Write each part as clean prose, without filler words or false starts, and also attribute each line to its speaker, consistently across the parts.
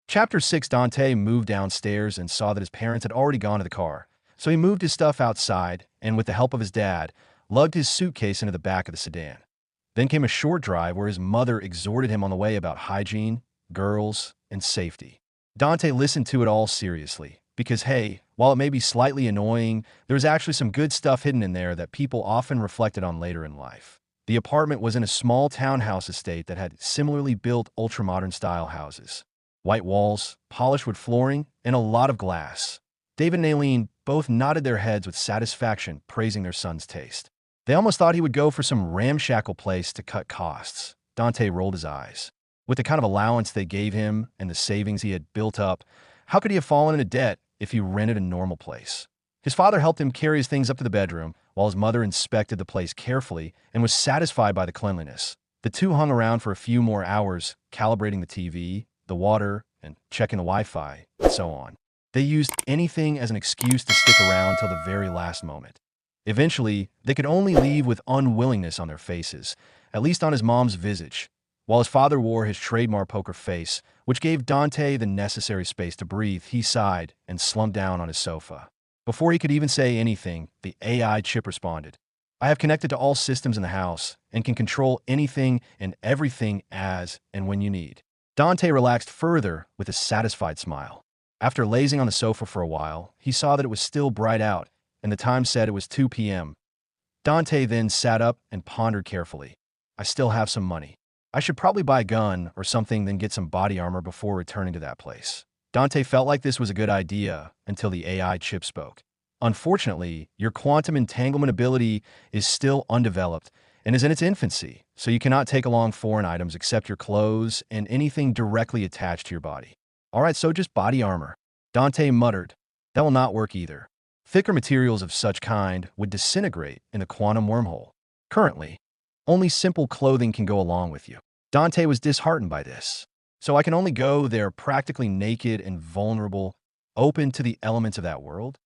Speaker 1: Chapter 6. Dante moved downstairs and saw that his parents had already gone to the car. So he moved his stuff outside and, with the help of his dad, lugged his suitcase into the back of the sedan. Then came a short drive where his mother exhorted him on the way about hygiene, girls, and safety. Dante listened to it all seriously, because hey, while it may be slightly annoying, there was actually some good stuff hidden in there that people often reflected on later in life. The apartment was in a small townhouse estate that had similarly built ultramodern style houses. White walls, polished wood flooring, and a lot of glass. David and Aileen both nodded their heads with satisfaction, praising their son's taste. They almost thought he would go for some ramshackle place to cut costs. Dante rolled his eyes. With the kind of allowance they gave him and the savings he had built up, how could he have fallen into debt if he rented a normal place? His father helped him carry his things up to the bedroom, while his mother inspected the place carefully and was satisfied by the cleanliness. The two hung around for a few more hours, calibrating the TV, the water, and checking the Wi-Fi, and so on. They used anything as an excuse to stick around till the very last moment. Eventually, they could only leave with unwillingness on their faces, at least on his mom's visage, while his father wore his trademark poker face, which gave Dante the necessary space to breathe. He sighed and slumped down on his sofa. Before he could even say anything, the AI chip responded. I have connected to all systems in the house and can control anything and everything as and when you need. Dante relaxed further with a satisfied smile. After lazing on the sofa for a while, he saw that it was still bright out, and the time said it was 2 p.m. Dante then sat up and pondered carefully. I still have some money. I should probably buy a gun or something, then get some body armor before returning to that place. Dante felt like this was a good idea until the AI chip spoke. Unfortunately, your quantum entanglement ability is still undeveloped and is in its infancy, so you cannot take along foreign items except your clothes and anything directly attached to your body. All right, so just body armor. Dante muttered. That will not work either. Thicker materials of such kind would disintegrate in the quantum wormhole. Currently, only simple clothing can go along with you. Dante was disheartened by this. So I can only go there practically naked and vulnerable, open to the elements of that world?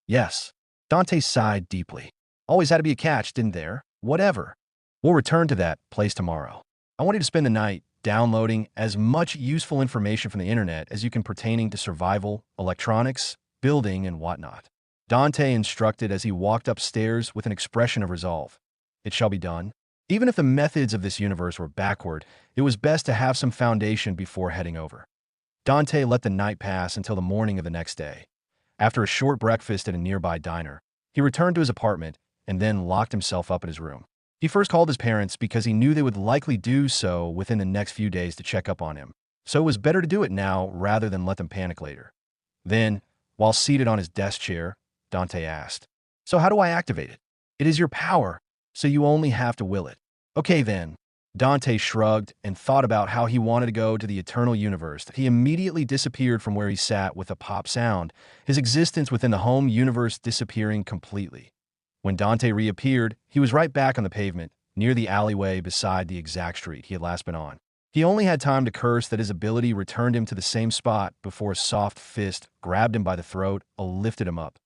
Speaker 1: Yes. Dante sighed deeply. Always had to be a catch, didn't there? Whatever. We'll return to that place tomorrow. I want you to spend the night downloading as much useful information from the internet as you can pertaining to survival, electronics, building, and whatnot. Dante instructed as he walked upstairs with an expression of resolve. It shall be done. Even if the methods of this universe were backward, it was best to have some foundation before heading over. Dante let the night pass until the morning of the next day. After a short breakfast at a nearby diner, he returned to his apartment and then locked himself up in his room. He first called his parents because he knew they would likely do so within the next few days to check up on him, so it was better to do it now rather than let them panic later. Then, while seated on his desk chair, Dante asked, "So how do I activate it?" "It is your power, so you only have to will it." "Okay then." Dante shrugged and thought about how he wanted to go to the eternal universe. He immediately disappeared from where he sat with a pop sound, his existence within the home universe disappearing completely. When Dante reappeared, he was right back on the pavement, near the alleyway beside the exact street he had last been on. He only had time to curse that his ability returned him to the same spot before a soft fist grabbed him by the throat and lifted him up.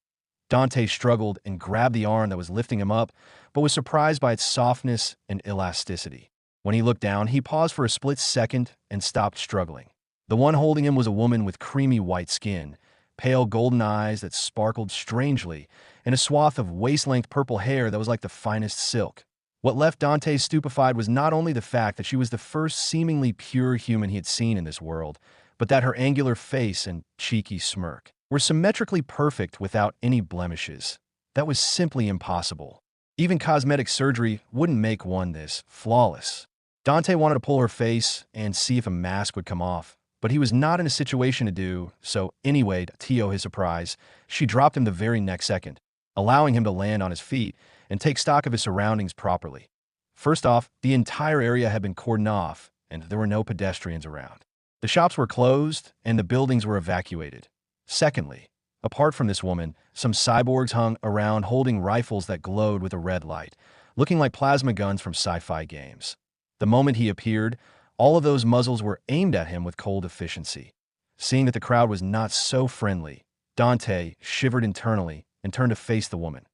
Speaker 1: Dante struggled and grabbed the arm that was lifting him up, but was surprised by its softness and elasticity. When he looked down, he paused for a split second and stopped struggling. The one holding him was a woman with creamy white skin, pale golden eyes that sparkled strangely, and a swath of waist-length purple hair that was like the finest silk. What left Dante stupefied was not only the fact that she was the first seemingly pure human he had seen in this world, but that her angular face and cheeky smirk were symmetrically perfect without any blemishes. That was simply impossible. Even cosmetic surgery wouldn't make one this flawless. Dante wanted to pull her face and see if a mask would come off, but he was not in a situation to do so anyway. To his surprise, she dropped him the very next second, allowing him to land on his feet and take stock of his surroundings properly. First off, the entire area had been cordoned off, and there were no pedestrians around. The shops were closed, and the buildings were evacuated. Secondly, apart from this woman, some cyborgs hung around holding rifles that glowed with a red light, looking like plasma guns from sci-fi games. The moment he appeared, all of those muzzles were aimed at him with cold efficiency. Seeing that the crowd was not so friendly, Dante shivered internally and turned to face the woman.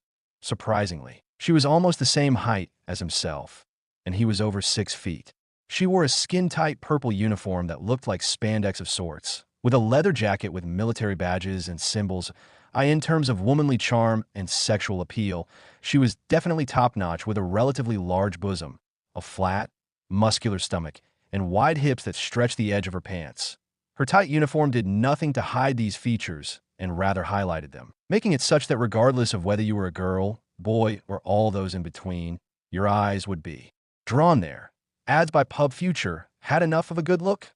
Speaker 1: Surprisingly, she was almost the same height as himself, and he was over 6 feet. She wore a skin-tight purple uniform that looked like spandex of sorts, with a leather jacket with military badges and symbols. In terms of womanly charm and sexual appeal, she was definitely top-notch with a relatively large bosom, a flat, muscular stomach, and wide hips that stretched the edge of her pants. Her tight uniform did nothing to hide these features and rather highlighted them, making it such that regardless of whether you were a girl, boy, or all those in between, your eyes would be drawn there. Ads by Pub Future had enough of a good look?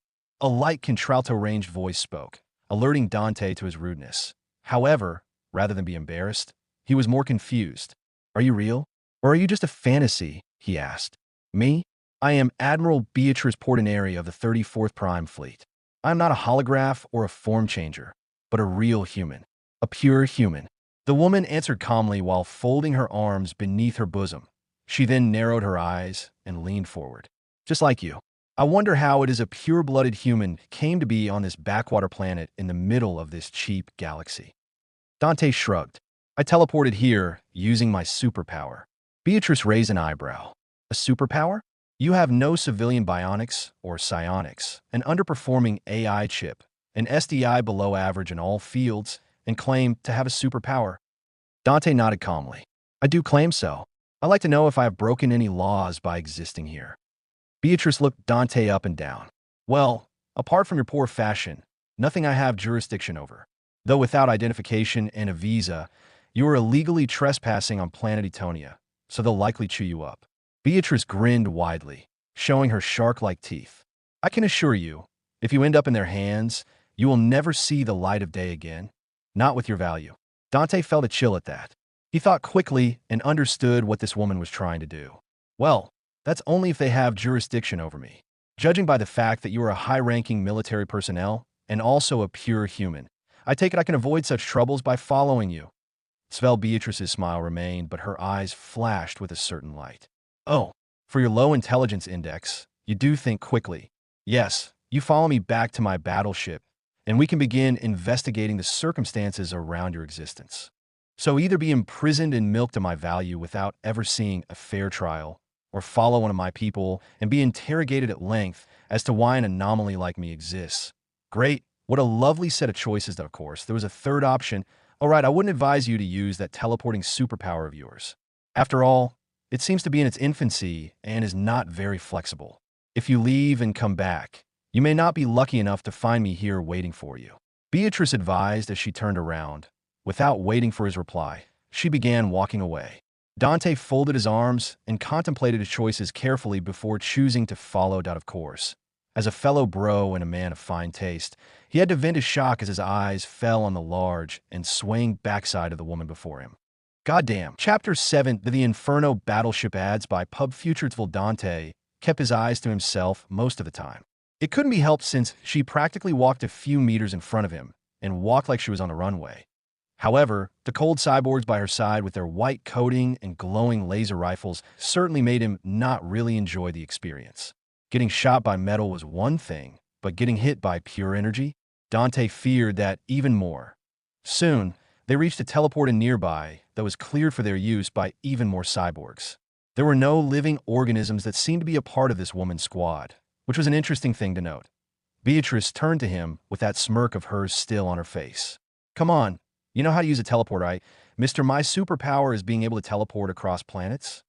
Speaker 1: A light contralto-ranged voice spoke, alerting Dante to his rudeness. However, rather than be embarrassed, he was more confused. "Are you real? Or are you just a fantasy?" he asked. "Me? I am Admiral Beatrice Portinari of the 34th Prime Fleet. I am not a holograph or a form changer, but a real human. A pure human." The woman answered calmly while folding her arms beneath her bosom. She then narrowed her eyes and leaned forward. "Just like you. I wonder how it is a pure-blooded human came to be on this backwater planet in the middle of this cheap galaxy." Dante shrugged. "I teleported here using my superpower." Beatrice raised an eyebrow. "A superpower? You have no civilian bionics or psionics, an underperforming AI chip, an SDI below average in all fields, and claim to have a superpower." Dante nodded calmly. "I do claim so. I'd like to know if I have broken any laws by existing here." Beatrice looked Dante up and down. "Well, apart from your poor fashion, nothing I have jurisdiction over. Though without identification and a visa, you are illegally trespassing on planet Etonia, so they'll likely chew you up." Beatrice grinned widely, showing her shark-like teeth. "I can assure you, if you end up in their hands, you will never see the light of day again. Not with your value." Dante felt a chill at that. He thought quickly and understood what this woman was trying to do. "Well, that's only if they have jurisdiction over me. Judging by the fact that you are a high-ranking military personnel and also a pure human, I take it I can avoid such troubles by following you." Svel Beatrice's smile remained, but her eyes flashed with a certain light. "Oh, for your low intelligence index, you do think quickly. Yes, you follow me back to my battleship, and we can begin investigating the circumstances around your existence. So either be imprisoned and milked to my value without ever seeing a fair trial, or follow one of my people and be interrogated at length as to why an anomaly like me exists. Great. What a lovely set of choices, of course. There was a third option. All right, I wouldn't advise you to use that teleporting superpower of yours. After all, it seems to be in its infancy and is not very flexible. If you leave and come back, you may not be lucky enough to find me here waiting for you." Beatrice advised as she turned around. Without waiting for his reply, she began walking away. Dante folded his arms and contemplated his choices carefully before choosing to follow. Of course, as a fellow bro and a man of fine taste, he had to vent his shock as his eyes fell on the large and swaying backside of the woman before him. Goddamn. Chapter 7, The Inferno Battleship Ads by Pub Futuristic. Dante kept his eyes to himself most of the time. It couldn't be helped since she practically walked a few meters in front of him and walked like she was on a runway. However, the cold cyborgs by her side with their white coating and glowing laser rifles certainly made him not really enjoy the experience. Getting shot by metal was one thing, but getting hit by pure energy? Dante feared that even more. Soon, they reached a teleporter nearby that was cleared for their use by even more cyborgs. There were no living organisms that seemed to be a part of this woman's squad, which was an interesting thing to note. Beatrice turned to him with that smirk of hers still on her face. "Come on. You know how to use a teleport, right? Mister, my superpower is being able to teleport across planets."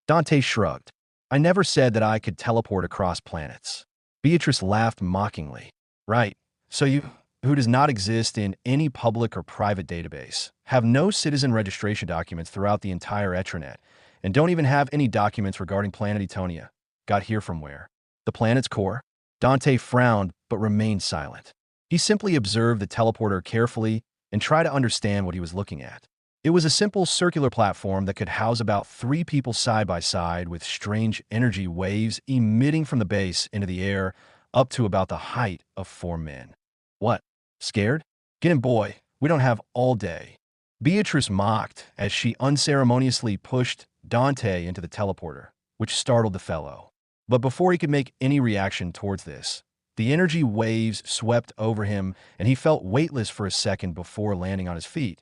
Speaker 1: Dante shrugged. "I never said that I could teleport across planets." Beatrice laughed mockingly. "Right. So you, who does not exist in any public or private database, have no citizen registration documents throughout the entire Etranet, and don't even have any documents regarding planet Etonia. Got here from where? The planet's core?" Dante frowned but remained silent. He simply observed the teleporter carefully and try to understand what he was looking at. It was a simple circular platform that could house about 3 people side by side with strange energy waves emitting from the base into the air up to about the height of 4 men. "What? Scared? Get in, boy. We don't have all day." Beatrice mocked as she unceremoniously pushed Dante into the teleporter, which startled the fellow. But before he could make any reaction towards this, the energy waves swept over him, and he felt weightless for a second before landing on his feet.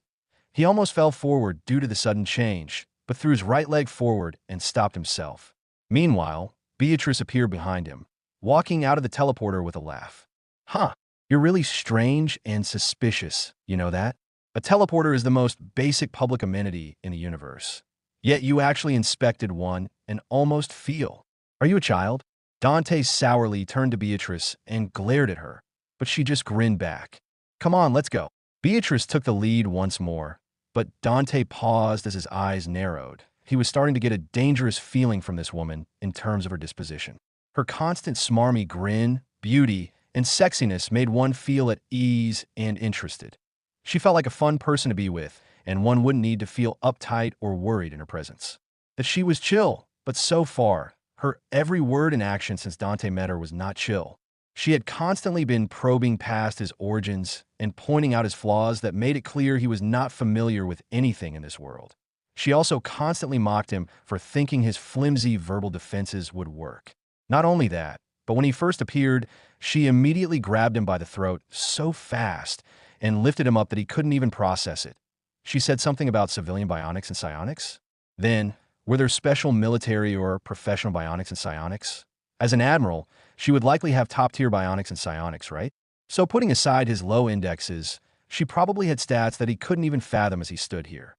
Speaker 1: He almost fell forward due to the sudden change, but threw his right leg forward and stopped himself. Meanwhile, Beatrice appeared behind him, walking out of the teleporter with a laugh. "Huh, You're really strange and suspicious, you know that? A teleporter is the most basic public amenity in the universe. Yet you actually inspected one and almost feel. Are you a child? Dante sourly turned to Beatrice and glared at her, but she just grinned back. Come on, let's go. Beatrice took the lead once more, but Dante paused as his eyes narrowed. He was starting to get a dangerous feeling from this woman in terms of her disposition. Her constant smarmy grin, beauty, and sexiness made one feel at ease and interested. She felt like a fun person to be with, and one wouldn't need to feel uptight or worried in her presence. That she was chill, but so far, her every word and action since Dante met her was not chill. She had constantly been probing past his origins and pointing out his flaws that made it clear he was not familiar with anything in this world. She also constantly mocked him for thinking his flimsy verbal defenses would work. Not only that, but when he first appeared, she immediately grabbed him by the throat so fast and lifted him up that he couldn't even process it. She said something about civilian bionics and psionics. Then, were there special military or professional bionics and psionics? As an admiral, she would likely have top-tier bionics and psionics, right? So putting aside his low indexes, she probably had stats that he couldn't even fathom as he stood here.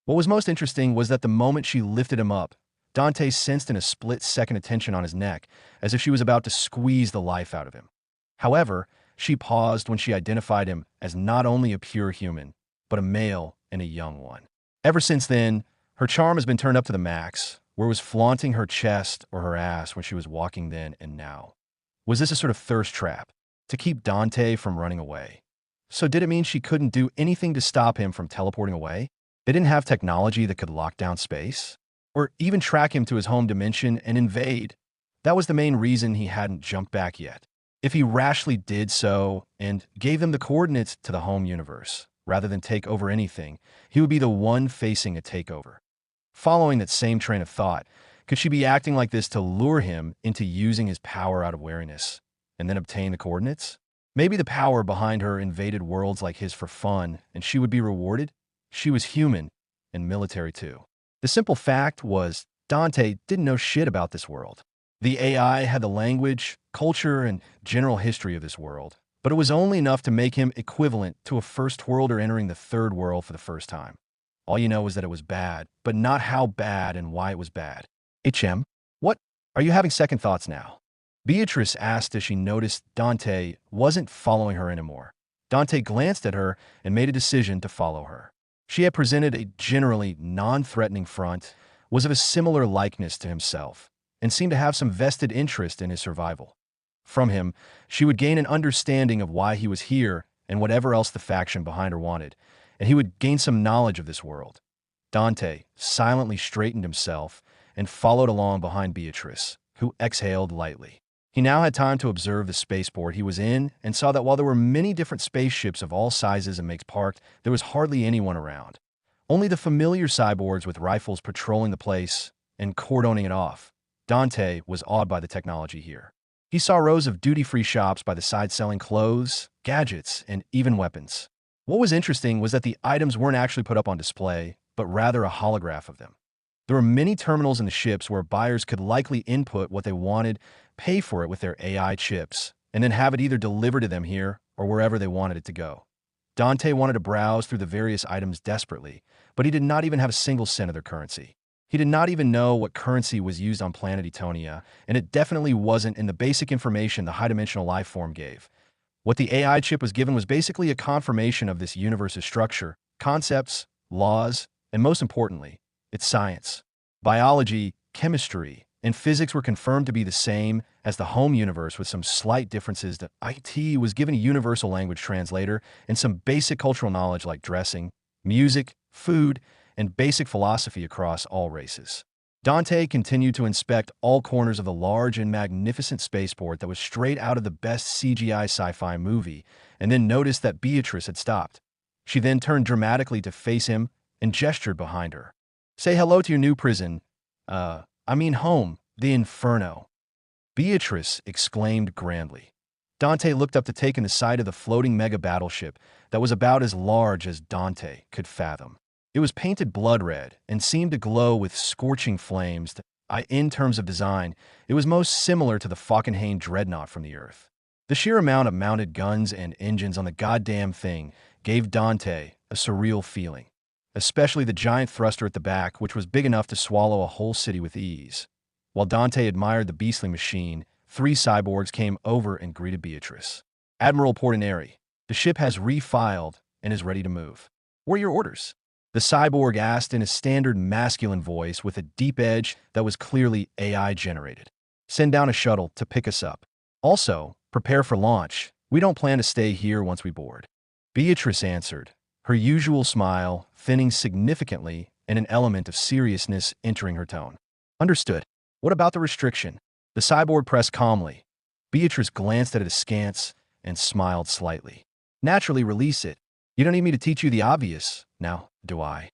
Speaker 1: What was most interesting was that the moment she lifted him up, Dante sensed in a split-second a tension on his neck, as if she was about to squeeze the life out of him. However, she paused when she identified him as not only a pure human, but a male and a young one. Ever since then, her charm has been turned up to the max, where was flaunting her chest or her ass when she was walking then and now. Was this a sort of thirst trap to keep Dante from running away? So did it mean she couldn't do anything to stop him from teleporting away? They didn't have technology that could lock down space? Or even track him to his home dimension and invade? That was the main reason he hadn't jumped back yet. If he rashly did so and gave them the coordinates to the home universe, rather than take over anything, he would be the one facing a takeover. Following that same train of thought, could she be acting like this to lure him into using his power out of wariness, and then obtain the coordinates? Maybe the power behind her invaded worlds like his for fun, and she would be rewarded? She was human, and military too. The simple fact was, Dante didn't know shit about this world. The AI had the language, culture, and general history of this world, but it was only enough to make him equivalent to a first worlder entering the third world for the first time. All you know is that it was bad, but not how bad and why it was bad. HM, what? Are you having second thoughts now? Beatrice asked as she noticed Dante wasn't following her anymore. Dante glanced at her and made a decision to follow her. She had presented a generally non-threatening front, was of a similar likeness to himself, and seemed to have some vested interest in his survival. From him, she would gain an understanding of why he was here and whatever else the faction behind her wanted, and he would gain some knowledge of this world. Dante silently straightened himself and followed along behind Beatrice, who exhaled lightly. He now had time to observe the spaceport he was in and saw that while there were many different spaceships of all sizes and makes parked, there was hardly anyone around. Only the familiar cyborgs with rifles patrolling the place and cordoning it off. Dante was awed by the technology here. He saw rows of duty-free shops by the side selling clothes, gadgets, and even weapons. What was interesting was that the items weren't actually put up on display, but rather a holograph of them. There were many terminals in the ships where buyers could likely input what they wanted, pay for it with their AI chips, and then have it either delivered to them here or wherever they wanted it to go. Dante wanted to browse through the various items desperately, but he did not even have a single cent of their currency. He did not even know what currency was used on planet Etonia, and it definitely wasn't in the basic information the high-dimensional life form gave. What the AI chip was given was basically a confirmation of this universe's structure, concepts, laws, and most importantly, its science. Biology, chemistry, and physics were confirmed to be the same as the home universe with some slight differences that IT was given a universal language translator and some basic cultural knowledge like dressing, music, food, and basic philosophy across all races. Dante continued to inspect all corners of the large and magnificent spaceport that was straight out of the best CGI sci-fi movie, and then noticed that Beatrice had stopped. She then turned dramatically to face him and gestured behind her. Say hello to your new prison. Home, the Inferno. Beatrice exclaimed grandly. Dante looked up to take in the sight of the floating mega battleship that was about as large as Dante could fathom. It was painted blood red and seemed to glow with scorching flames. In terms of design, it was most similar to the Falkenhayn dreadnought from the Earth. The sheer amount of mounted guns and engines on the goddamn thing gave Dante a surreal feeling, especially the giant thruster at the back, which was big enough to swallow a whole city with ease. While Dante admired the beastly machine, three cyborgs came over and greeted Beatrice. Admiral Portinari, the ship has refiled and is ready to move. What are your orders? The cyborg asked in a standard masculine voice with a deep edge that was clearly AI generated. Send down a shuttle to pick us up. Also, prepare for launch. We don't plan to stay here once we board. Beatrice answered, her usual smile thinning significantly and an element of seriousness entering her tone. Understood. What about the restriction? The cyborg pressed calmly. Beatrice glanced at it askance and smiled slightly. Naturally, release it. You don't need me to teach you the obvious, now, do I?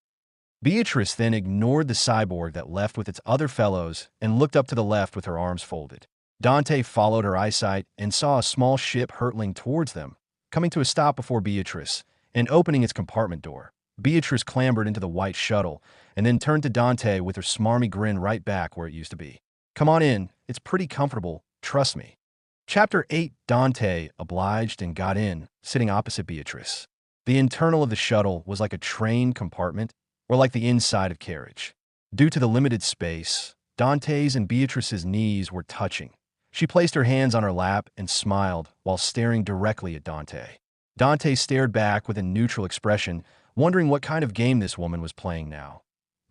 Speaker 1: Beatrice then ignored the cyborg that left with its other fellows and looked up to the left with her arms folded. Dante followed her eyesight and saw a small ship hurtling towards them, coming to a stop before Beatrice and opening its compartment door. Beatrice clambered into the white shuttle and then turned to Dante with her smarmy grin right back where it used to be. Come on in, it's pretty comfortable, trust me. Chapter 8. Dante obliged and got in, sitting opposite Beatrice. The internal of the shuttle was like a train compartment or like the inside of carriage. Due to the limited space, Dante's and Beatrice's knees were touching. She placed her hands on her lap and smiled while staring directly at Dante. Dante stared back with a neutral expression, wondering what kind of game this woman was playing now.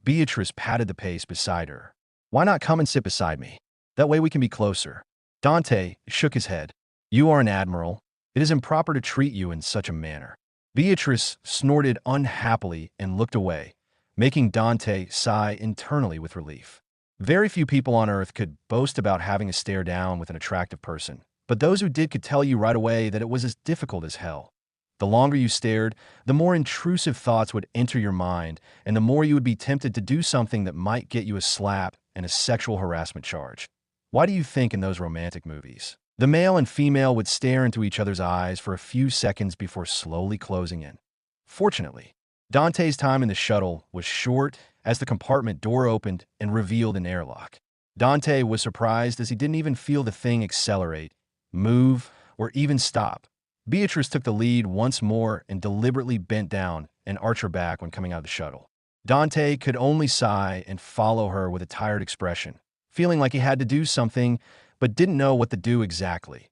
Speaker 1: Beatrice patted the pace beside her. Why not come and sit beside me? That way we can be closer. Dante shook his head. You are an admiral. It is improper to treat you in such a manner. Beatrice snorted unhappily and looked away, making Dante sigh internally with relief. Very few people on Earth could boast about having a stare down with an attractive person, but those who did could tell you right away that it was as difficult as hell. The longer you stared, the more intrusive thoughts would enter your mind, and the more you would be tempted to do something that might get you a slap and a sexual harassment charge. Why do you think in those romantic movies, the male and female would stare into each other's eyes for a few seconds before slowly closing in? Fortunately, Dante's time in the shuttle was short as the compartment door opened and revealed an airlock. Dante was surprised as he didn't even feel the thing accelerate, move, or even stop. Beatrice took the lead once more and deliberately bent down and arched her back when coming out of the shuttle. Dante could only sigh and follow her with a tired expression, feeling like he had to do something but didn't know what to do exactly.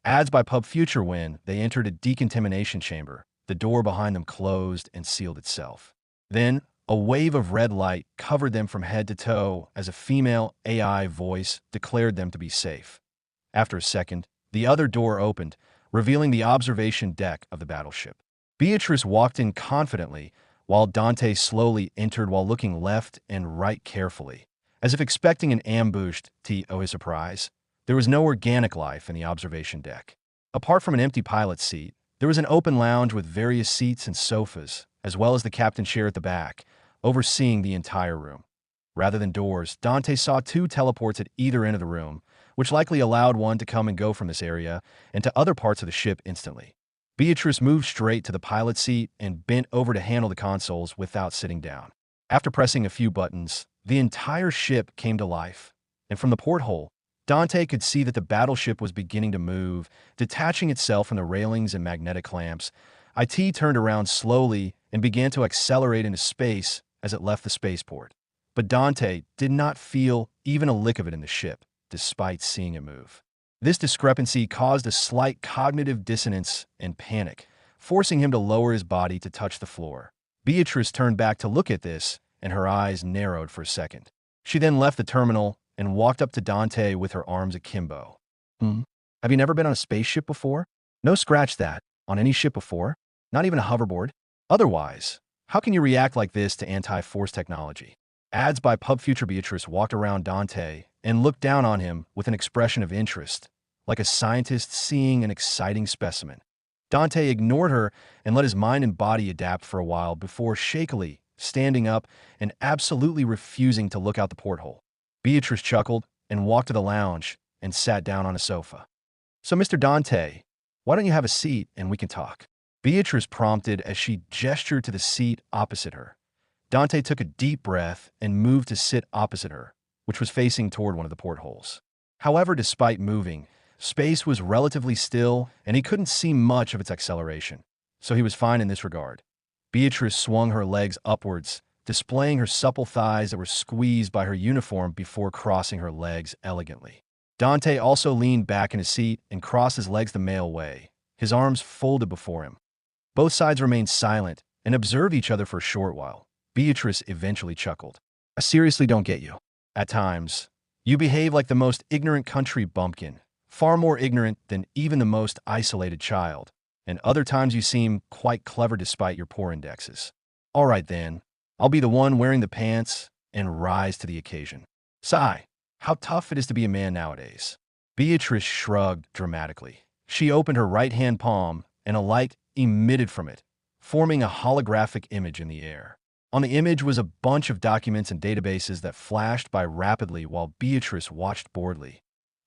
Speaker 1: As by Pub Future when they entered a decontamination chamber, the door behind them closed and sealed itself. Then, a wave of red light covered them from head to toe as a female AI voice declared them to be safe. After a second, the other door opened, revealing the observation deck of the battleship. Beatrice walked in confidently, while Dante slowly entered while looking left and right carefully, as if expecting an ambush to his surprise. There was no organic life in the observation deck. Apart from an empty pilot's seat, there was an open lounge with various seats and sofas, as well as the captain's chair at the back, overseeing the entire room. Rather than doors, Dante saw two teleports at either end of the room, which likely allowed one to come and go from this area and to other parts of the ship instantly. Beatrice moved straight to the pilot's seat and bent over to handle the consoles without sitting down. After pressing a few buttons, the entire ship came to life, and from the porthole, Dante could see that the battleship was beginning to move, detaching itself from the railings and magnetic clamps. IT turned around slowly and began to accelerate into space as it left the spaceport. But Dante did not feel even a lick of it in the ship, despite seeing it move. This discrepancy caused a slight cognitive dissonance and panic, forcing him to lower his body to touch the floor. Beatrice turned back to look at this, and her eyes narrowed for a second. She then left the terminal and walked up to Dante with her arms akimbo. Have you never been on a spaceship before? No, scratch that. On any ship before? Not even a hoverboard? Otherwise, how can you react like this to anti-force technology? Ads by Pub Future. Beatrice walked around Dante and looked down on him with an expression of interest, like a scientist seeing an exciting specimen. Dante ignored her and let his mind and body adapt for a while before shakily standing up and absolutely refusing to look out the porthole. Beatrice chuckled and walked to the lounge and sat down on a sofa. So, Mr. Dante, why don't you have a seat and we can talk? Beatrice prompted as she gestured to the seat opposite her. Dante took a deep breath and moved to sit opposite her, which was facing toward one of the portholes. However, despite moving, Space was relatively still, and he couldn't see much of its acceleration, so he was fine in this regard. Beatrice swung her legs upwards, displaying her supple thighs that were squeezed by her uniform before crossing her legs elegantly. Dante also leaned back in his seat and crossed his legs the male way, his arms folded before him. Both sides remained silent and observed each other for a short while. Beatrice eventually chuckled. "I seriously don't get you. At times, you behave like the most ignorant country bumpkin, far more ignorant than even the most isolated child, and other times you seem quite clever despite your poor indexes. All right then, I'll be the one wearing the pants and rise to the occasion. Sigh, how tough it is to be a man nowadays." Beatrice shrugged dramatically. She opened her right-hand palm, and a light emitted from it, forming a holographic image in the air. On the image was a bunch of documents and databases that flashed by rapidly while Beatrice watched boredly.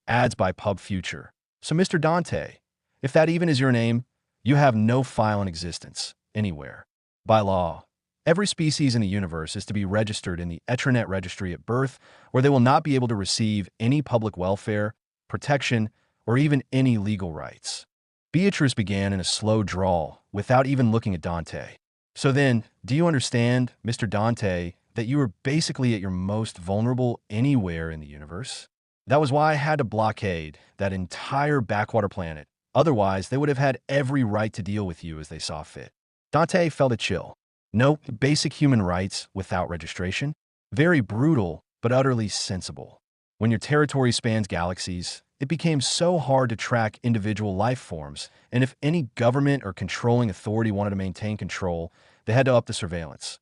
Speaker 1: Ads by Pub Future. "So Mr. Dante, if that even is your name, you have no file in existence, anywhere. By law, every species in the universe is to be registered in the Etranet registry at birth, or they will not be able to receive any public welfare, protection, or even any legal rights." Beatrice began in a slow drawl, without even looking at Dante. "So then, do you understand, Mr. Dante, that you are basically at your most vulnerable anywhere in the universe? That was why I had to blockade that entire backwater planet. Otherwise, they would have had every right to deal with you as they saw fit." Dante felt a chill. No basic human rights without registration? Very brutal, but utterly sensible. When your territory spans galaxies, it became so hard to track individual life forms, and if any government or controlling authority wanted to maintain control, they had to up the surveillance.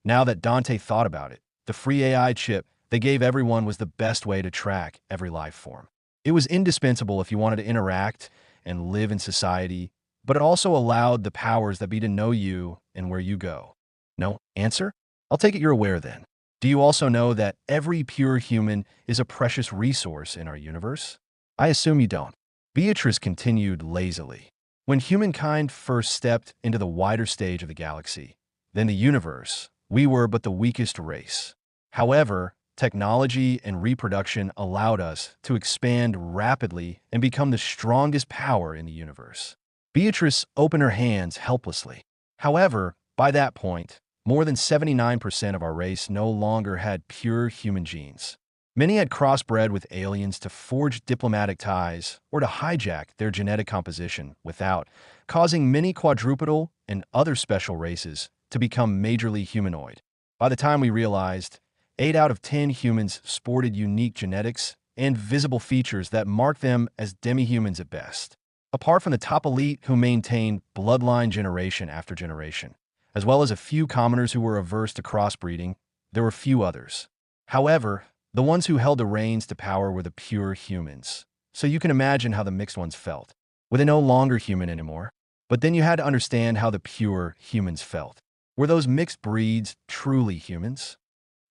Speaker 1: Now that Dante thought about it, the free AI chip they gave everyone was the best way to track every life form. It was indispensable if you wanted to interact and live in society, but it also allowed the powers that be to know you and where you go. No answer? I'll take it you're aware then. Do you also know that every pure human is a precious resource in our universe? I assume you don't. Beatrice continued lazily. When humankind first stepped into the wider stage of the galaxy, then the universe, we were but the weakest race. However, technology and reproduction allowed us to expand rapidly and become the strongest power in the universe. Beatrice opened her hands helplessly. However, by that point, more than 79% of our race no longer had pure human genes. Many had crossbred with aliens to forge diplomatic ties or to hijack their genetic composition without, causing many quadrupedal and other special races to become majorly humanoid. By the time we realized, 8 out of 10 humans sported unique genetics and visible features that marked them as demi-humans at best. Apart from the top elite who maintained bloodline generation after generation, as well as a few commoners who were averse to crossbreeding, there were few others. However, the ones who held the reins to power were the pure humans. So you can imagine how the mixed ones felt. Were they no longer human anymore? But then you had to understand how the pure humans felt. Were those mixed breeds truly humans?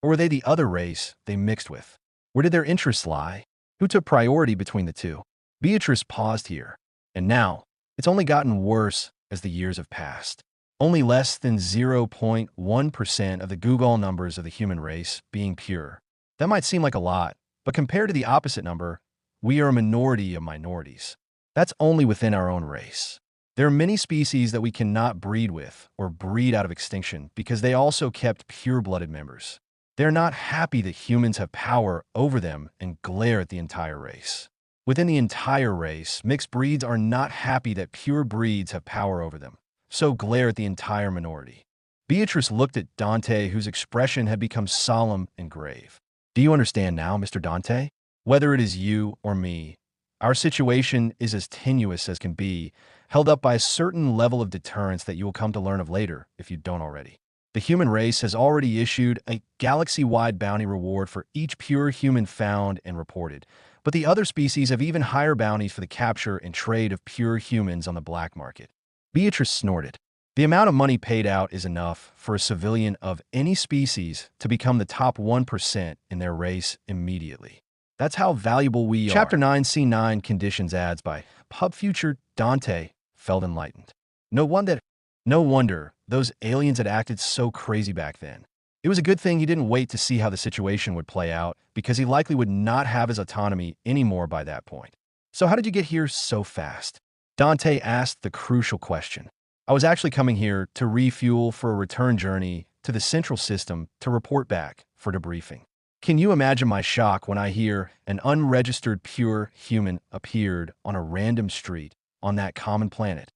Speaker 1: Or were they the other race they mixed with? Where did their interests lie? Who took priority between the two? Beatrice paused here. And now, it's only gotten worse as the years have passed. Only less than 0.1% of the Google numbers of the human race being pure. That might seem like a lot, but compared to the opposite number, we are a minority of minorities. That's only within our own race. There are many species that we cannot breed with or breed out of extinction because they also kept pure-blooded members. They're not happy that humans have power over them and glare at the entire race. Within the entire race, mixed breeds are not happy that pure breeds have power over them, so glare at the entire minority. Beatrice looked at Dante, whose expression had become solemn and grave. Do you understand now, Mr. Dante? Whether it is you or me, our situation is as tenuous as can be, held up by a certain level of deterrence that you will come to learn of later if you don't already. The human race has already issued a galaxy-wide bounty reward for each pure human found and reported, but the other species have even higher bounties for the capture and trade of pure humans on the black market. Beatrice snorted. The amount of money paid out is enough for a civilian of any species to become the top 1% in their race immediately. That's how valuable we are. Chapter 9, Scene 9, Conditions ads by Pub Future. Dante felt enlightened. No wonder those aliens had acted so crazy back then. It was a good thing he didn't wait to see how the situation would play out, because he likely would not have his autonomy anymore by that point. So how did you get here so fast? Dante asked the crucial question. I was actually coming here to refuel for a return journey to the central system to report back for debriefing. Can you imagine my shock when I hear an unregistered pure human appeared on a random street on that common planet?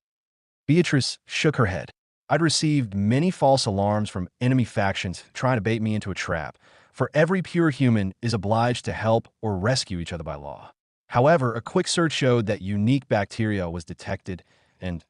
Speaker 1: Beatrice shook her head. I'd received many false alarms from enemy factions trying to bait me into a trap, for every pure human is obliged to help or rescue each other by law. However, a quick search showed that unique bacteria was detected, and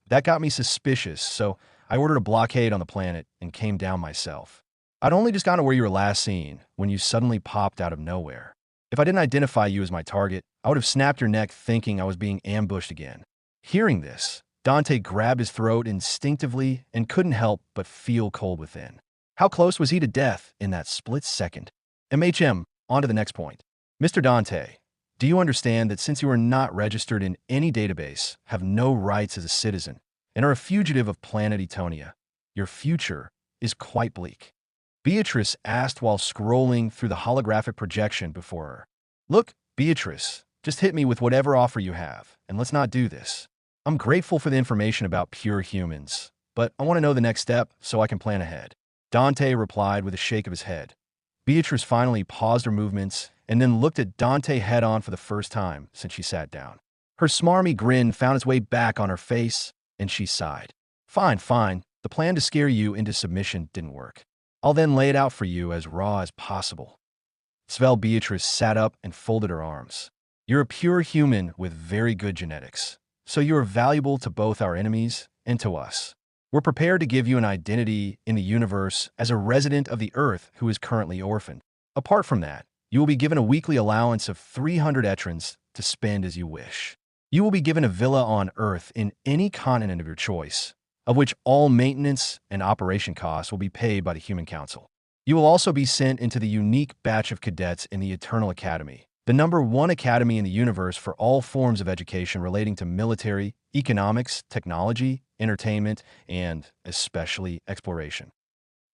Speaker 1: that got me suspicious, so I ordered a blockade on the planet and came down myself. I'd only just gotten to where you were last seen when you suddenly popped out of nowhere. If I didn't identify you as my target, I would have snapped your neck thinking I was being ambushed again. Hearing this, Dante grabbed his throat instinctively and couldn't help but feel cold within. How close was he to death in that split second? On to the next point. Mr. Dante, do you understand that since you are not registered in any database, have no rights as a citizen, and are a fugitive of planet Etonia, your future is quite bleak? Beatrice asked while scrolling through the holographic projection before her. Look, Beatrice, just hit me with whatever offer you have, and let's not do this. I'm grateful for the information about pure humans, but I want to know the next step so I can plan ahead. Dante replied with a shake of his head. Beatrice finally paused her movements and then looked at Dante head-on for the first time since she sat down. Her smarmy grin found its way back on her face, and she sighed. Fine, fine. The plan to scare you into submission didn't work. I'll then lay it out for you as raw as possible. Svel Beatrice sat up and folded her arms. You're a pure human with very good genetics, so you are valuable to both our enemies and to us. We're prepared to give you an identity in the universe as a resident of the Earth who is currently orphaned. Apart from that, you will be given a weekly allowance of 300 etrons to spend as you wish. You will be given a villa on Earth in any continent of your choice, of which all maintenance and operation costs will be paid by the Human Council. You will also be sent into the unique batch of cadets in the Eternal Academy, the #1 academy in the universe for all forms of education relating to military, economics, technology, entertainment, and especially exploration.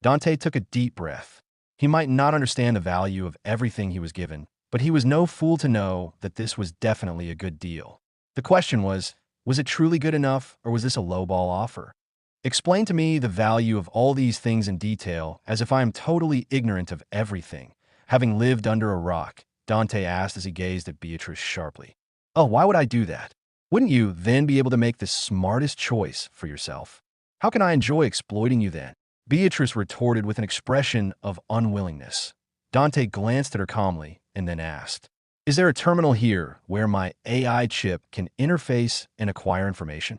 Speaker 1: Dante took a deep breath. He might not understand the value of everything he was given, but he was no fool to know that this was definitely a good deal. The question was it truly good enough, or was this a lowball offer? Explain to me the value of all these things in detail, as if I am totally ignorant of everything, having lived under a rock, Dante asked as he gazed at Beatrice sharply. Oh, why would I do that? Wouldn't you then be able to make the smartest choice for yourself? How can I enjoy exploiting you then? Beatrice retorted with an expression of unwillingness. Dante glanced at her calmly and then asked, Is there a terminal here where my AI chip can interface and acquire information?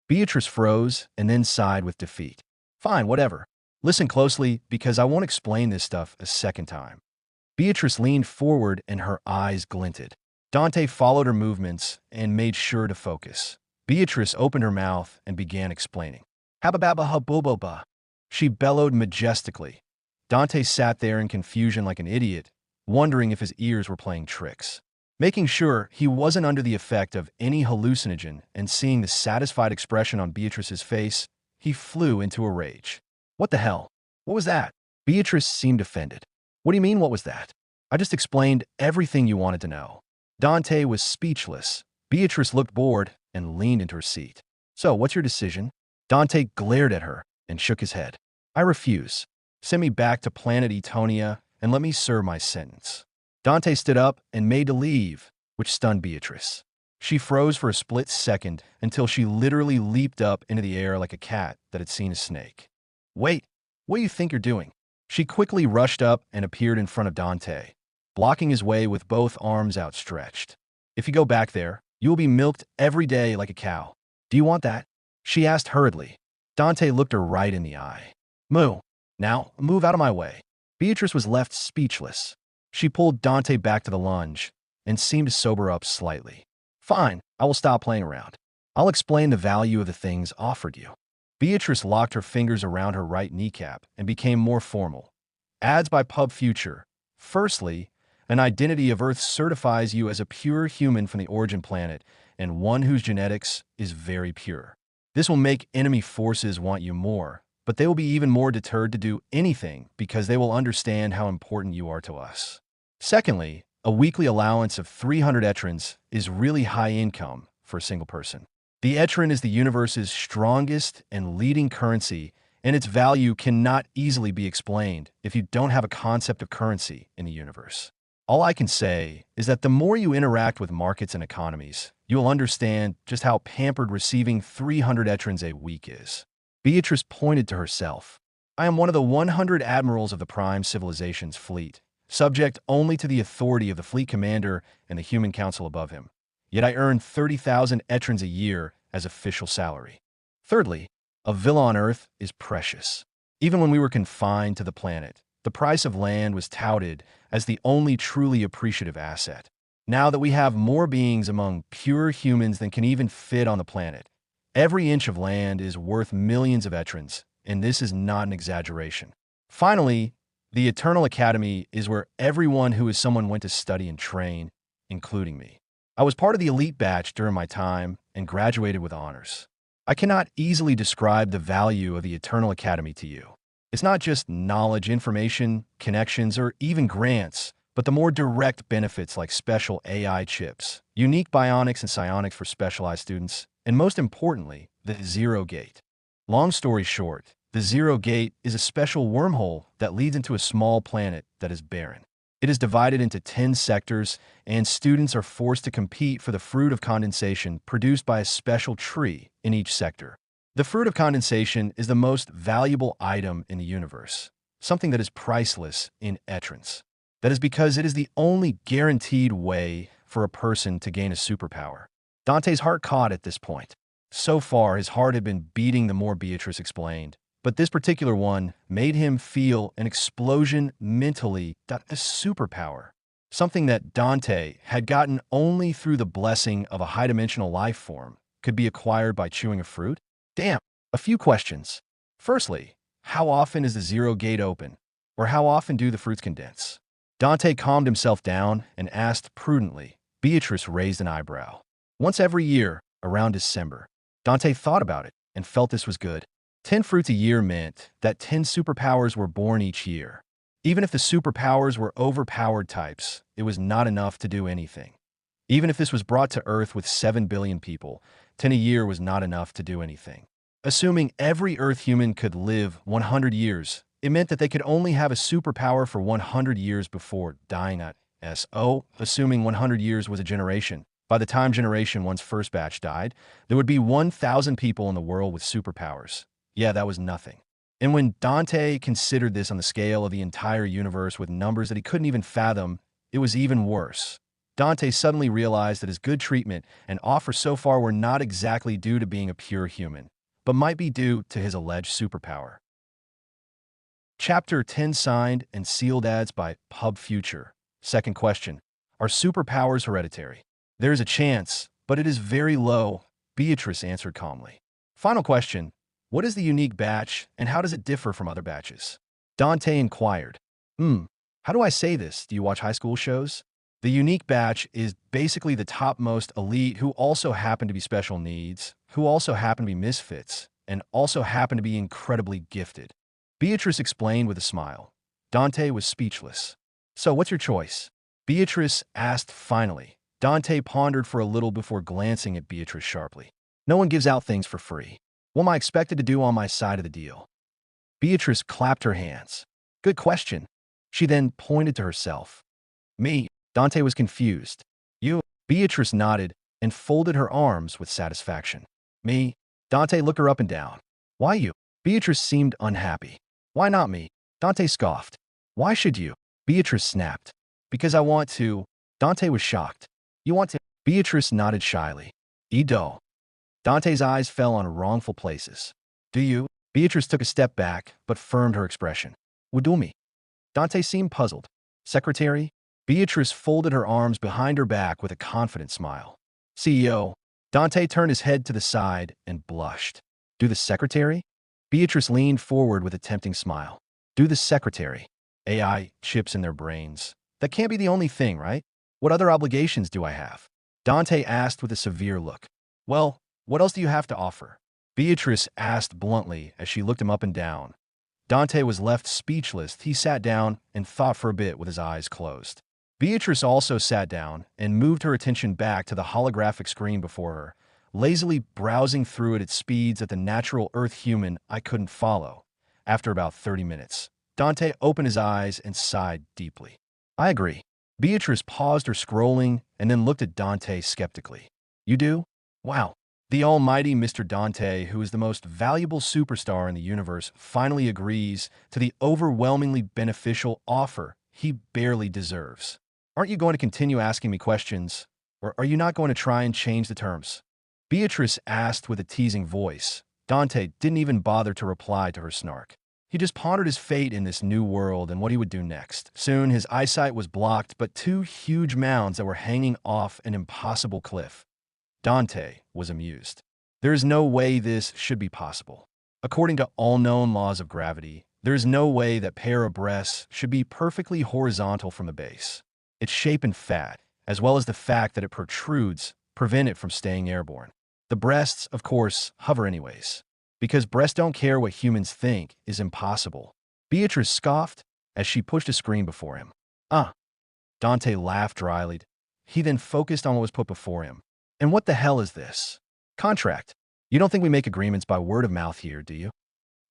Speaker 1: Beatrice froze and then sighed with defeat. Fine, whatever. Listen closely because I won't explain this stuff a second time. Beatrice leaned forward and her eyes glinted. Dante followed her movements and made sure to focus. Beatrice opened her mouth and began explaining. Habababa haboboba. She bellowed majestically. Dante sat there in confusion like an idiot, wondering if his ears were playing tricks. Making sure he wasn't under the effect of any hallucinogen and seeing the satisfied expression on Beatrice's face, he flew into a rage. What the hell? What was that? Beatrice seemed offended. What do you mean, what was that? I just explained everything you wanted to know. Dante was speechless. Beatrice looked bored and leaned into her seat. So, what's your decision? Dante glared at her and shook his head. I refuse. Send me back to planet Etonia and let me serve my sentence. Dante stood up and made to leave, which stunned Beatrice. She froze for a split second until she literally leaped up into the air like a cat that had seen a snake. Wait, what do you think you're doing? She quickly rushed up and appeared in front of Dante, blocking his way with both arms outstretched. If you go back there, you will be milked every day like a cow. Do you want that? She asked hurriedly. Dante looked her right in the eye. Moo. Now, move out of my way. Beatrice was left speechless. She pulled Dante back to the lunge and seemed to sober up slightly. Fine, I will stop playing around. I'll explain the value of the things offered you. Beatrice locked her fingers around her right kneecap and became more formal. Ads by Pub Future. Firstly, an identity of Earth certifies you as a pure human from the origin planet and one whose genetics is very pure. This will make enemy forces want you more, but they will be even more deterred to do anything because they will understand how important you are to us. Secondly, A weekly allowance of 300 etrins is really high income for a single person. The etrin is the universe's strongest and leading currency, and its value cannot easily be explained if you don't have a concept of currency in the universe. All I can say is that the more you interact with markets and economies, you'll understand just how pampered receiving 300 etrins a week is. Beatrice pointed to herself. I am one of the 100 admirals of the Prime Civilization's fleet, subject only to the authority of the fleet commander and the human council above him. Yet I earn 30,000 etrins a year as official salary. Thirdly, a villa on Earth is precious. Even when we were confined to the planet, the price of land was touted as the only truly appreciative asset. Now that we have more beings among pure humans than can even fit on the planet, every inch of land is worth millions of etrins, and this is not an exaggeration. Finally, the Eternal Academy is where everyone who is someone went to study and train, including me. I was part of the elite batch during my time and graduated with honors. I cannot easily describe the value of the Eternal Academy to you. It's not just knowledge, information, connections, or even grants, but the more direct benefits like special AI chips, unique bionics and psionics for specialized students, and most importantly, the Zero Gate. Long story short, the Zero Gate is a special wormhole that leads into a small planet that is barren. It is divided into 10 sectors, and students are forced to compete for the fruit of condensation produced by a special tree in each sector. The fruit of condensation is the most valuable item in the universe, something that is priceless in etrins. That is because it is the only guaranteed way for a person to gain a superpower. Dante's heart caught at this point. So far, his heart had been beating the more Beatrice explained, but this particular one made him feel an explosion mentally, a superpower, something that Dante had gotten only through the blessing of a high-dimensional life form, could be acquired by chewing a fruit? Damn, a few questions. Firstly, how often is the Zero Gate open? Or how often do the fruits condense? Dante calmed himself down and asked prudently. Beatrice raised an eyebrow. Once every year, around December. Dante thought about it and felt this was good. 10 fruits a year meant that 10 superpowers were born each year. Even if the superpowers were overpowered types, it was not enough to do anything. Even if this was brought to Earth with 7 billion people, 10 a year was not enough to do anything. Assuming every Earth human could live 100 years, it meant that they could only have a superpower for 100 years before dying at SO. Assuming 100 years was a generation, by the time Generation 1's first batch died, there would be 1,000 people in the world with superpowers. Yeah, that was nothing. And when Dante considered this on the scale of the entire universe with numbers that he couldn't even fathom, it was even worse. Dante suddenly realized that his good treatment and offer so far were not exactly due to being a pure human, but might be due to his alleged superpower. Chapter 10 signed and sealed ads by Pub Future. Second question. Are superpowers hereditary? There is a chance, but it is very low, Beatrice answered calmly. Final question. What is the unique batch, and how does it differ from other batches? Dante inquired. How do I say this? Do you watch high school shows? The unique batch is basically the topmost elite who also happen to be special needs, who also happen to be misfits, and also happen to be incredibly gifted. Beatrice explained with a smile. Dante was speechless. So what's your choice? Beatrice asked finally. Dante pondered for a little before glancing at Beatrice sharply. No one gives out things for free. What am I expected to do on my side of the deal? Beatrice clapped her hands. Good question. She then pointed to herself. Me? Dante was confused. You? Beatrice nodded and folded her arms with satisfaction. Me? Dante looked her up and down. Why you? Beatrice seemed unhappy. Why not me? Dante scoffed. Why should you? Beatrice snapped. Because I want to. Dante was shocked. You want to? Beatrice nodded shyly. Edo. Dante's eyes fell on wrongful places. Do you? Beatrice took a step back, but firmed her expression. Wudumi. Dante seemed puzzled. Secretary? Beatrice folded her arms behind her back with a confident smile. CEO. Dante turned his head to the side and blushed. Do the secretary? Beatrice leaned forward with a tempting smile. Do the secretary. AI chips in their brains. That can't be the only thing, right? What other obligations do I have? Dante asked with a severe look. Well, what else do you have to offer? Beatrice asked bluntly as she looked him up and down. Dante was left speechless. He sat down and thought for a bit with his eyes closed. Beatrice also sat down and moved her attention back to the holographic screen before her, lazily browsing through it at speeds that the natural Earth human I couldn't follow. After about 30 minutes, Dante opened his eyes and sighed deeply. I agree. Beatrice paused her scrolling and then looked at Dante skeptically. You do? Wow. The almighty Mr. Dante, who is the most valuable superstar in the universe, finally agrees to the overwhelmingly beneficial offer he barely deserves. Aren't you going to continue asking me questions, or are you not going to try and change the terms? Beatrice asked with a teasing voice. Dante didn't even bother to reply to her snark. He just pondered his fate in this new world and what he would do next. Soon, his eyesight was blocked by two huge mounds that were hanging off an impossible cliff. Dante was amused. There is no way this should be possible. According to all known laws of gravity, there is no way that pair of breasts should be perfectly horizontal from the base. Its shape and fat, as well as the fact that it protrudes, prevent it from staying airborne. The breasts, of course, hover anyways. Because breasts don't care what humans think is impossible. Beatrice scoffed as she pushed a screen before him. Dante laughed dryly. He then focused on what was put before him. And what the hell is this? Contract. You don't think we make agreements by word of mouth here, do you?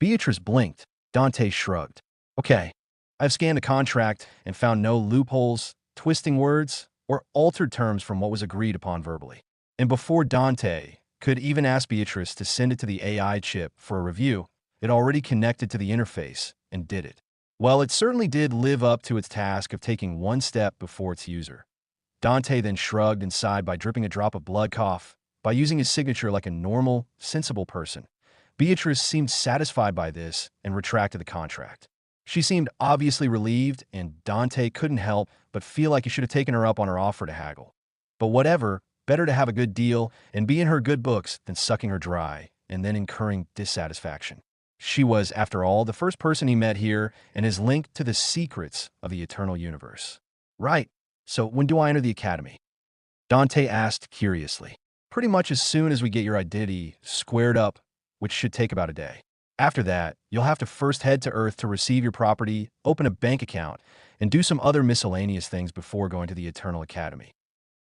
Speaker 1: Beatrice blinked. Dante shrugged. Okay, I've scanned the contract and found no loopholes, twisting words, or altered terms from what was agreed upon verbally. And before Dante could even ask Beatrice to send it to the AI chip for a review, it already connected to the interface and did it. Well, it certainly did live up to its task of taking one step before its user. Dante then shrugged and sighed by dripping a drop of blood cough, by using his signature like a normal, sensible person. Beatrice seemed satisfied by this and retracted the contract. She seemed obviously relieved, and Dante couldn't help but feel like he should have taken her up on her offer to haggle. But whatever, better to have a good deal and be in her good books than sucking her dry and then incurring dissatisfaction. She was, after all, the first person he met here and is linked to the secrets of the eternal universe. Right. So when do I enter the academy? Dante asked curiously. Pretty much as soon as we get your identity squared up, which should take about a day. After that, you'll have to first head to Earth to receive your property, open a bank account, and do some other miscellaneous things before going to the Eternal Academy.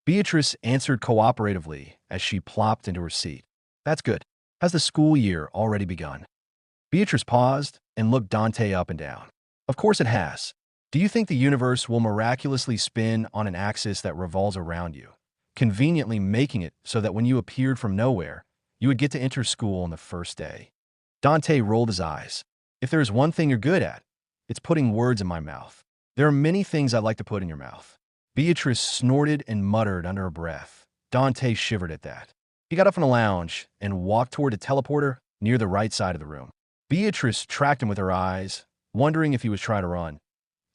Speaker 1: Beatrice answered cooperatively as she plopped into her seat. That's good. Has the school year already begun? Beatrice paused and looked Dante up and down. Of course it has. Do you think the universe will miraculously spin on an axis that revolves around you, conveniently making it so that when you appeared from nowhere, you would get to enter school on the first day? Dante rolled his eyes. If there is one thing you're good at, it's putting words in my mouth. There are many things I'd like to put in your mouth. Beatrice snorted and muttered under her breath. Dante shivered at that. He got up from the lounge and walked toward the teleporter near the right side of the room. Beatrice tracked him with her eyes, wondering if he was trying to run.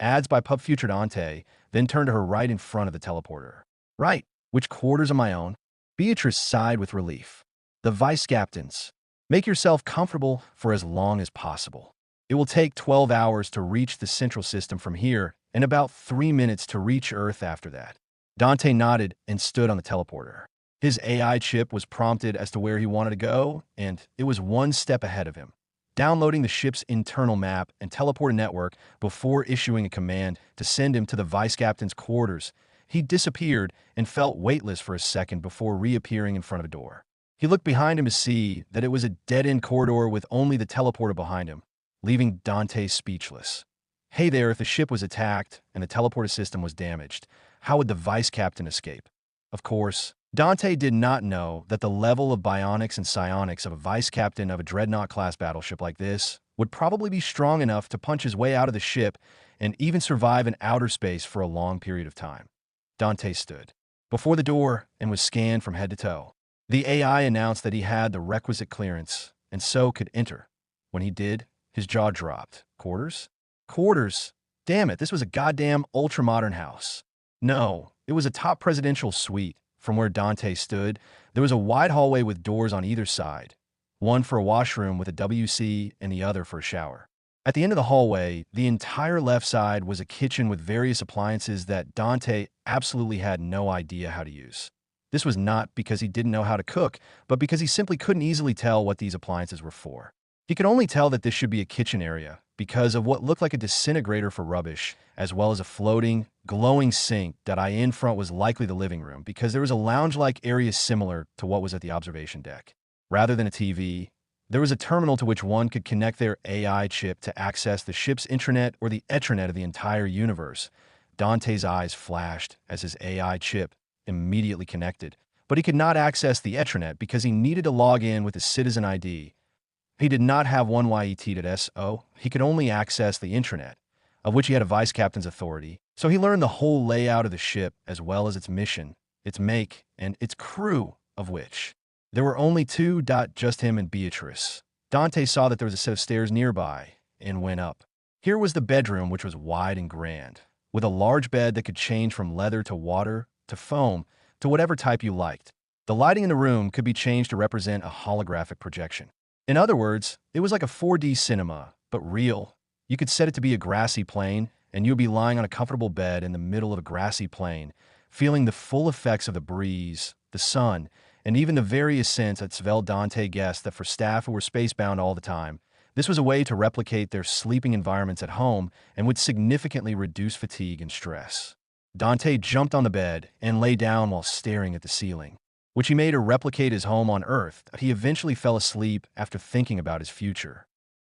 Speaker 1: Ads by Pub Future Dante then turned to her right in front of the teleporter. Right. Which quarters are my own? Beatrice sighed with relief. The vice captains. Make yourself comfortable for as long as possible. It will take 12 hours to reach the central system from here and about 3 minutes to reach Earth after that. Dante nodded and stood on the teleporter. His AI chip was prompted as to where he wanted to go, and it was one step ahead of him. Downloading the ship's internal map and teleporter network before issuing a command to send him to the vice captain's quarters, he disappeared and felt weightless for a second before reappearing in front of a door. He looked behind him to see that it was a dead-end corridor with only the teleporter behind him, leaving Dante speechless. Hey there, if the ship was attacked and the teleporter system was damaged, how would the vice captain escape? Of course, Dante did not know that the level of bionics and psionics of a vice captain of a dreadnought-class battleship like this would probably be strong enough to punch his way out of the ship and even survive in outer space for a long period of time. Dante stood before the door and was scanned from head to toe. The AI announced that he had the requisite clearance and so could enter. When he did, his jaw dropped. Quarters? Quarters? Damn it, this was a goddamn ultra-modern house. No, it was a top presidential suite. From where Dante stood, there was a wide hallway with doors on either side, one for a washroom with a WC and the other for a shower. At the end of the hallway, the entire left side was a kitchen with various appliances that Dante absolutely had no idea how to use. This was not because he didn't know how to cook, but because he simply couldn't easily tell what these appliances were for. He could only tell that this should be a kitchen area because of what looked like a disintegrator for rubbish, as well as a floating, glowing sink that in front was likely the living room because there was a lounge-like area similar to what was at the observation deck. Rather than a TV, there was a terminal to which one could connect their AI chip to access the ship's intranet or the extranet of the entire universe. Dante's eyes flashed as his AI chip immediately connected, but he could not access the extranet because he needed to log in with his citizen ID. He did not have one YET.SO. He could only access the intranet, of which he had a vice captain's authority. So he learned the whole layout of the ship as well as its mission, its make, and its crew, of which there were only two. Just him and Beatrice. Dante saw that there was a set of stairs nearby and went up. Here was the bedroom, which was wide and grand, with a large bed that could change from leather to water to foam to whatever type you liked. The lighting in the room could be changed to represent a holographic projection. In other words, it was like a 4D cinema, but real. You could set it to be a grassy plain, and you'd be lying on a comfortable bed in the middle of a grassy plain, feeling the full effects of the breeze, the sun, and even the various scents that Svel. Dante guessed that for staff who were spacebound all the time, this was a way to replicate their sleeping environments at home and would significantly reduce fatigue and stress. Dante jumped on the bed and lay down while staring at the ceiling, which he made to replicate his home on Earth. He eventually fell asleep after thinking about his future.